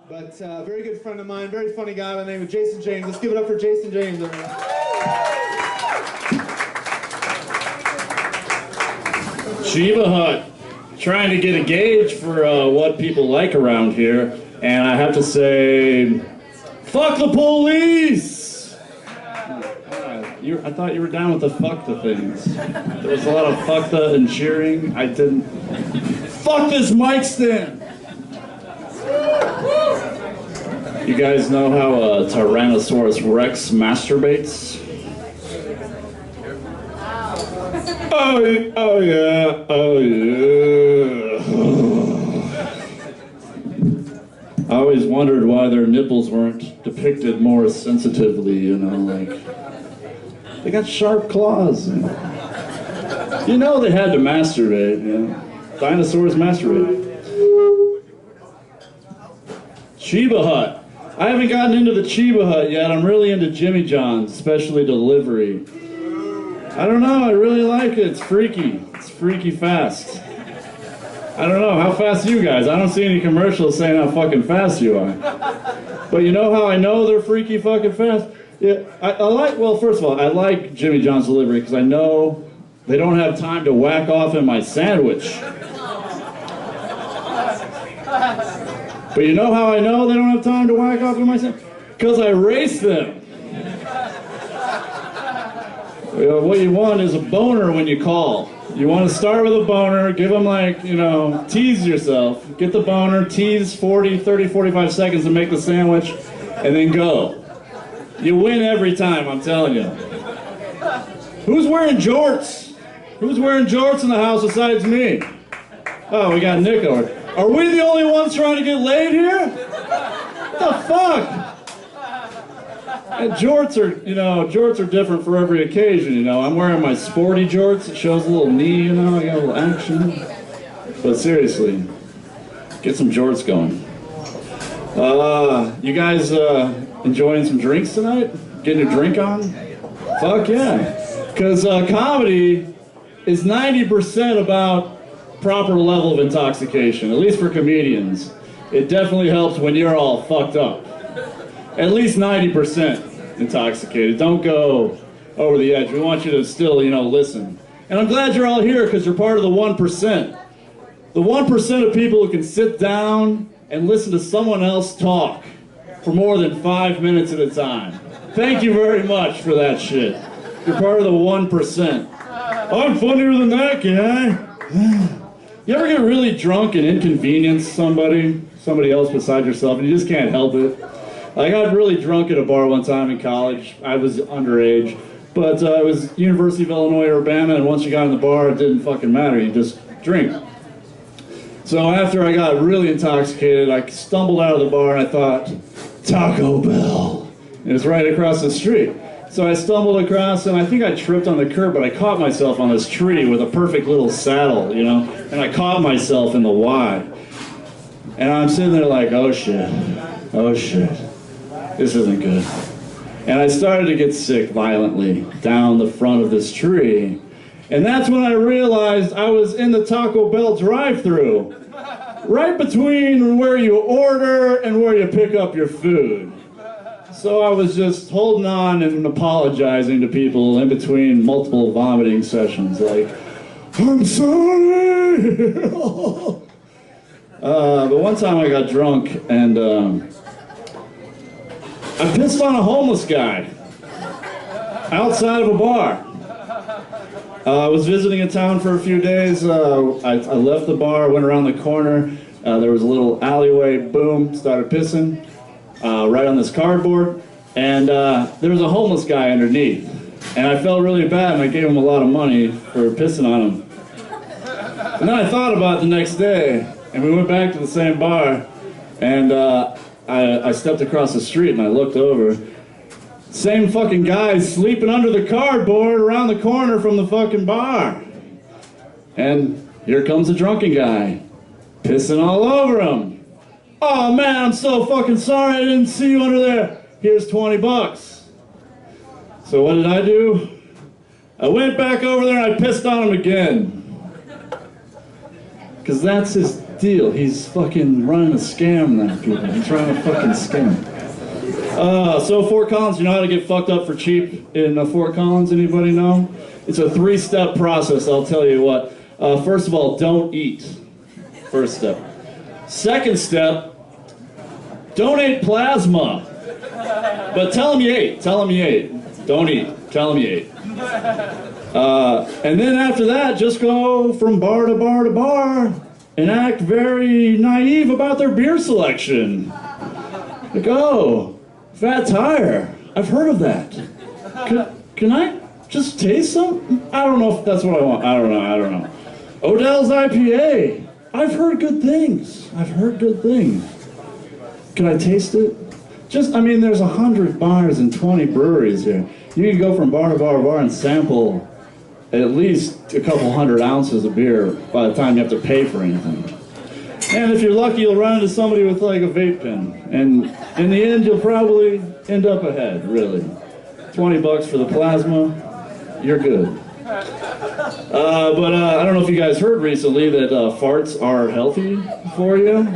But very good friend of mine, very funny guy by the name of Jason James. Let's give it up for Jason James. Cheba Hut. Trying to get a gauge for what people like around here, and I have to say, fuck the police! I thought you were down with the fuck the things. There was a lot of fuck the and cheering. I didn't. Fuck this mic stand! You guys know how Tyrannosaurus Rex masturbates? Oh yeah. I always wondered why their nipples weren't depicted more sensitively, you know, like, they got sharp claws. You know they had to masturbate, you know. Dinosaurs masturbate. Cheba Hut. I haven't gotten into the Cheba Hut yet. I'm really into Jimmy John's, especially delivery. I don't know, I really like it. It's freaky. It's freaky fast. I don't know, how fast are you guys? I don't see any commercials saying how fucking fast you are. But you know how I know they're freaky fucking fast? Yeah, I like, well, first of all, I like Jimmy John's delivery because I know they don't have time to whack off in my sandwich. But you know how I know they don't have time to whack off in my sandwich? Because I race them. What you want is a boner when you call. You want to start with a boner, give them like, you know, tease yourself. Get the boner, tease 40, 30, 45 seconds to make the sandwich, and then go. You win every time, I'm telling you. Who's wearing jorts? Who's wearing jorts in the house besides me? Oh, we got Nick over. Are we the only ones trying to get laid here? What the fuck? And jorts are, you know, jorts are different for every occasion, you know. I'm wearing my sporty jorts. It shows a little knee, you know. I got a little action. But seriously, get some jorts going. You guys enjoying some drinks tonight? Getting a drink on? Fuck yeah. Because comedy is 90% about proper level of intoxication, at least for comedians. It definitely helps when you're all fucked up. At least 90% intoxicated. Don't go over the edge. We want you to still, you know, listen. And I'm glad you're all here because you're part of the 1%. The 1% of people who can sit down and listen to someone else talk for more than 5 minutes at a time. Thank you very much for that shit. You're part of the 1%. I'm funnier than that guy. You ever get really drunk and inconvenience somebody else besides yourself, and you just can't help it? I got really drunk at a bar one time in college. I was underage, but it was University of Illinois, Urbana, and once you got in the bar, it didn't fucking matter. You just drink. So after I got really intoxicated, I stumbled out of the bar and I thought, Taco Bell. It was right across the street. So I stumbled across and I think I tripped on the curb, but I caught myself on this tree with a perfect little saddle, you know, and I caught myself in the Y. And I'm sitting there like, oh shit, this isn't good. And I started to get sick violently down the front of this tree. And that's when I realized I was in the Taco Bell drive-thru, right between where you order and where you pick up your food. So I was just holding on and apologizing to people in between multiple vomiting sessions, like, I'm sorry! But one time I got drunk and I pissed on a homeless guy outside of a bar. I was visiting a town for a few days. I left the bar, went around the corner. There was a little alleyway, boom, started pissing right on this cardboard. And there was a homeless guy underneath. And I felt really bad, and I gave him a lot of money for pissing on him. And then I thought about it the next day, and we went back to the same bar, and I stepped across the street and I looked over. Same fucking guy sleeping under the cardboard around the corner from the fucking bar. And here comes a drunken guy, pissing all over him. Oh man, I'm so fucking sorry I didn't see you under there. Here's 20 bucks. So what did I do? I went back over there and I pissed on him again. Because that's deal. He's fucking running a scam now, people. He's trying to fucking scam. So Fort Collins, you know how to get fucked up for cheap in Fort Collins? Anybody know? It's a 3-step process, I'll tell you what. First of all, don't eat. First step. Second step, donate plasma. But tell them you ate. Tell them you ate. Don't eat. Tell them you ate. And then after that, just go from bar to bar to bar and act very naive about their beer selection. Like, oh, Fat Tire. I've heard of that. Can I just taste some? I don't know if that's what I want. I don't know. Odell's IPA. I've heard good things. Can I taste it? There's 100 bars and 20 breweries here. You can go from bar to bar to bar and sample at least a couple hundred ounces of beer by the time you have to pay for anything. And if you're lucky, you'll run into somebody with like a vape pen. And in the end, you'll probably end up ahead, really. $20 for the plasma, you're good. But I don't know if you guys heard recently that farts are healthy for you.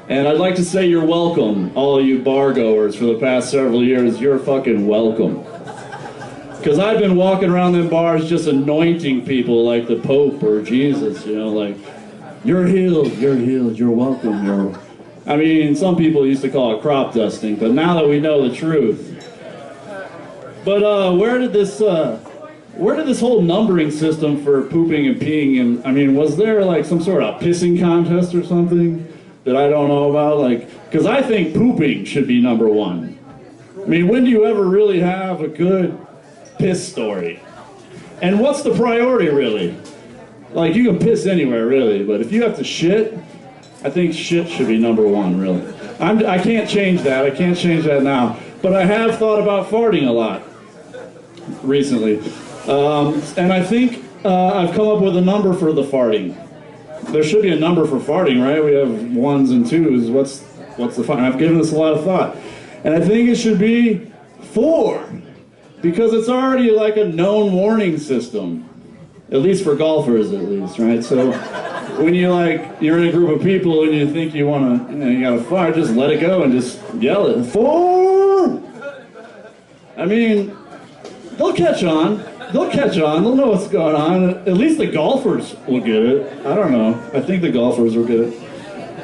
And I'd like to say you're welcome, all you bar goers for the past several years. You're fucking welcome. Because I've been walking around them bars just anointing people like the Pope or Jesus, you know, like, you're healed, you're welcome, some people used to call it crop dusting, but now that we know the truth. But where did this whole numbering system for pooping and peeing, and was there like some sort of pissing contest or something that I don't know about? Like, because I think pooping should be number one. When do you ever really have a good piss story? And what's the priority, really? Like, you can piss anywhere, really, but if you have to shit, I think shit should be number one, really. I can't change that. I can't change that now. But I have thought about farting a lot recently. And I think I've come up with a number for the farting. There should be a number for farting, right? We have 1s and 2s. What's the fun? I've given this a lot of thought. And I think it should be 4. Because it's already like a known warning system. At least for golfers, at least, right? So when you're in a group of people and you think you gotta fart, just let it go and just yell it. 4! They'll catch on. They'll know what's going on. At least the golfers will get it. I don't know. I think the golfers will get it.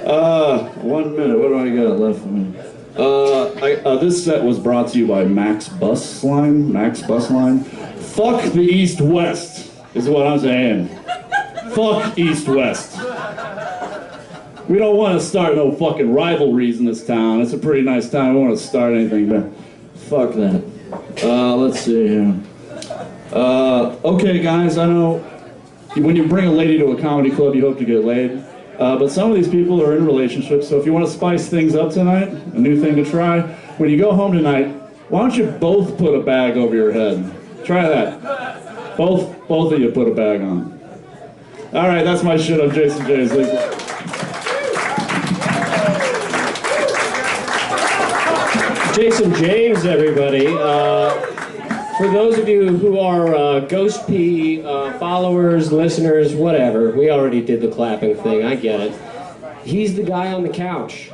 1 minute. What do I got left for me? This set was brought to you by Max Bus Line. Fuck the East-West is what I'm saying. Fuck East-West. We don't want to start no fucking rivalries in this town. It's a pretty nice town. We don't want to start anything, but fuck that. Let's see here. Okay, guys, I know when you bring a lady to a comedy club, you hope to get laid. But some of these people are in relationships, so if you want to spice things up tonight, a new thing to try, when you go home tonight, why don't you both put a bag over your head? Try that. Both of you put a bag on. All right, that's my shit. I'm Jason James. Jason James, everybody. For those of you who are GhostPee followers, listeners, whatever, we already did the clapping thing. I get it. He's the guy on the couch.